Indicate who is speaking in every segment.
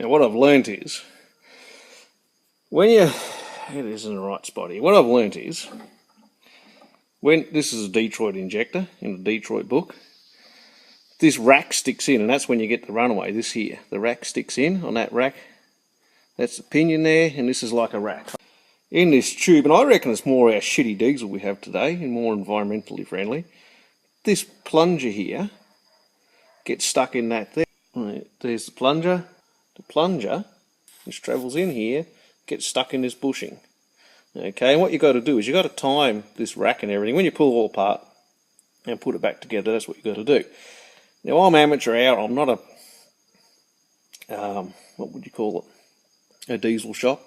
Speaker 1: Now what I've learnt is, it is in the right spot here. What I've learnt is, this is a Detroit injector in the Detroit book, this rack sticks in, and that's when you get the runaway, this here. The rack sticks in on that rack. That's the pinion there, and this is like a rack. In this tube, and I reckon it's more our shitty diesel we have today, and more environmentally friendly, this plunger here gets stuck in that there. Right, there's the plunger. The plunger, which travels in here, gets stuck in this bushing. Okay, and what you've got to do is you've got to time this rack and everything. When you pull it all apart and put it back together, that's what you've got to do. Now, I'm amateur hour. I'm not what would you call it? A diesel shop.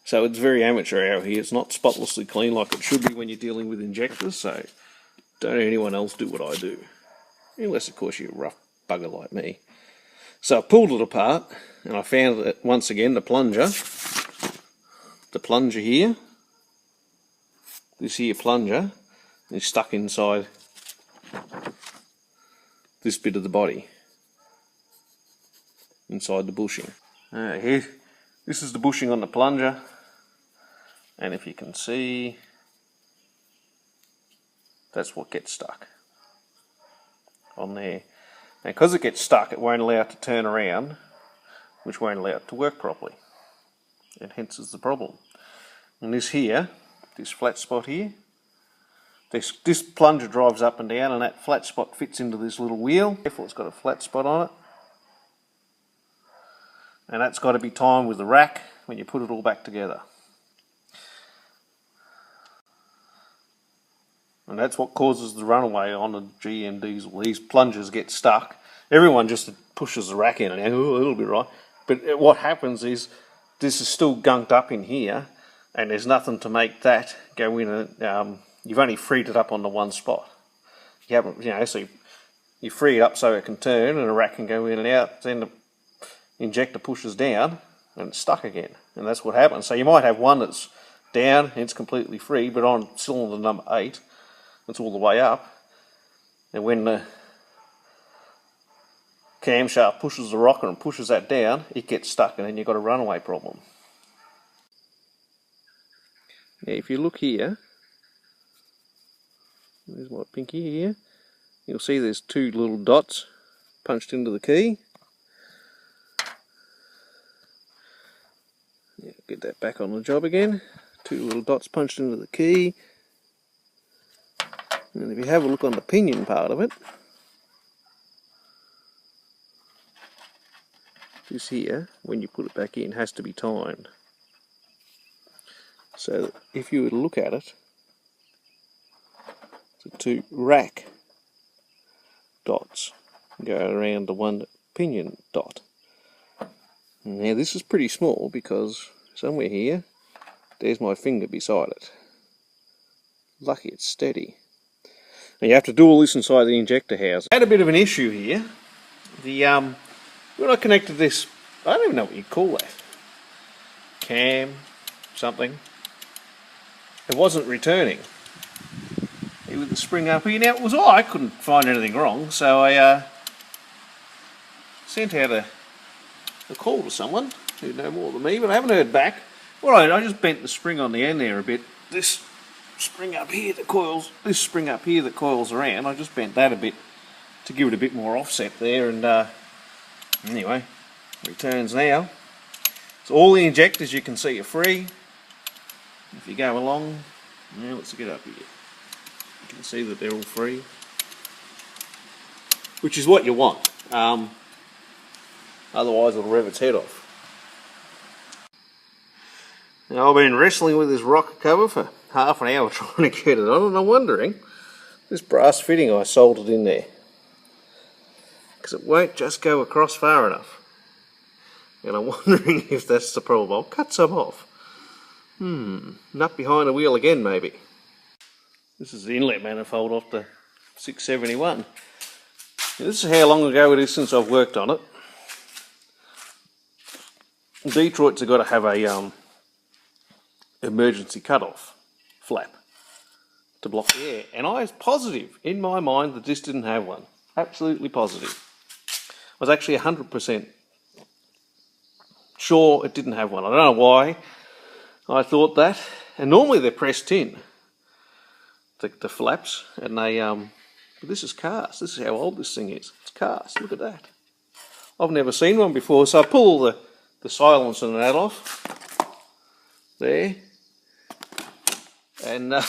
Speaker 1: So it's very amateur hour here. It's not spotlessly clean like it should be when you're dealing with injectors. So don't anyone else do what I do. Unless, of course, you're a rough bugger like me. So I pulled it apart, and I found that, once again, the plunger here, this here plunger, is stuck inside this bit of the body, inside the bushing. Here, this is the bushing on the plunger, and if you can see, that's what gets stuck on there. And because it gets stuck, it won't allow it to turn around, which won't allow it to work properly, and hence is the problem. And this here, this flat spot here, this plunger drives up and down, and that flat spot fits into this little wheel. Therefore, it's got a flat spot on it, and that's got to be timed with the rack when you put it all back together. And that's what causes the runaway on a GM diesel. These plungers get stuck. Everyone just pushes the rack in and it'll be right. But what happens is this is still gunked up in here, and there's nothing to make that go in. You've only freed it up on the one spot. You haven't, so you free it up so it can turn and a rack can go in and out. Then the injector pushes down and it's stuck again. And that's what happens. So you might have one that's down and it's completely free, but on cylinder number 8, it's all the way up, and when the camshaft pushes the rocker and pushes that down, it gets stuck, and then you've got a runaway problem. Now if you look here, there's my pinky here, you'll see there's 2 little dots punched into the key. Get that back on the job again. 2 little dots punched into the key. And if you have a look on the pinion part of it, this here, when you put it back in, has to be timed. So that if you were to look at it, the 2 rack dots go around the 1 pinion dot. Now this is pretty small because somewhere here, there's my finger beside it. Lucky it's steady. Now you have to do all this inside the injector house. I had a bit of an issue here. When I connected this, I don't even know what you call that. Cam, something. It wasn't returning. With the spring up here. Now it was I couldn't find anything wrong, so I sent out a call to someone who know more than me, but I haven't heard back. Alright, I just bent the spring on the end there a bit. This spring up here that coils around, I just bent that a bit to give it a bit more offset there, and anyway, returns now. So all the injectors you can see are free. If you go along, now let's get up here. You can see that they're all free, which is what you want. Otherwise it'll rev its head off. Now I've been wrestling with this rocker cover for half an hour trying to get it on, and I'm wondering, this brass fitting I soldered in there, because it won't just go across far enough, and I'm wondering if that's the problem. I'll cut some off. Nut behind the wheel again maybe. This is the inlet manifold off the 671. Now, this is how long ago it is since I've worked on it. Detroit's have got to have a emergency cut-off flap to block the air, and I was positive in my mind that this didn't have one. Absolutely positive. I was actually 100% Sure, it didn't have one. I don't know why I thought that. And normally they're pressed in, the flaps, and they but this is cast. This is how old this thing is. It's cast. Look at that. I've never seen one before. So I pull all the silencer and that off there, and I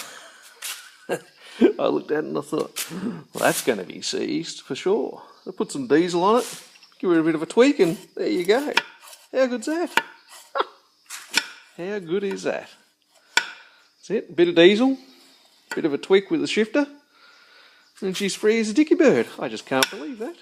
Speaker 1: looked at it and I thought, well, that's going to be seized for sure. I put some diesel on it, give it a bit of a tweak, and there you go. How good's that? How good is that? That's it. A bit of diesel, a bit of a tweak with the shifter, and she's free as a dicky bird. I just can't believe that.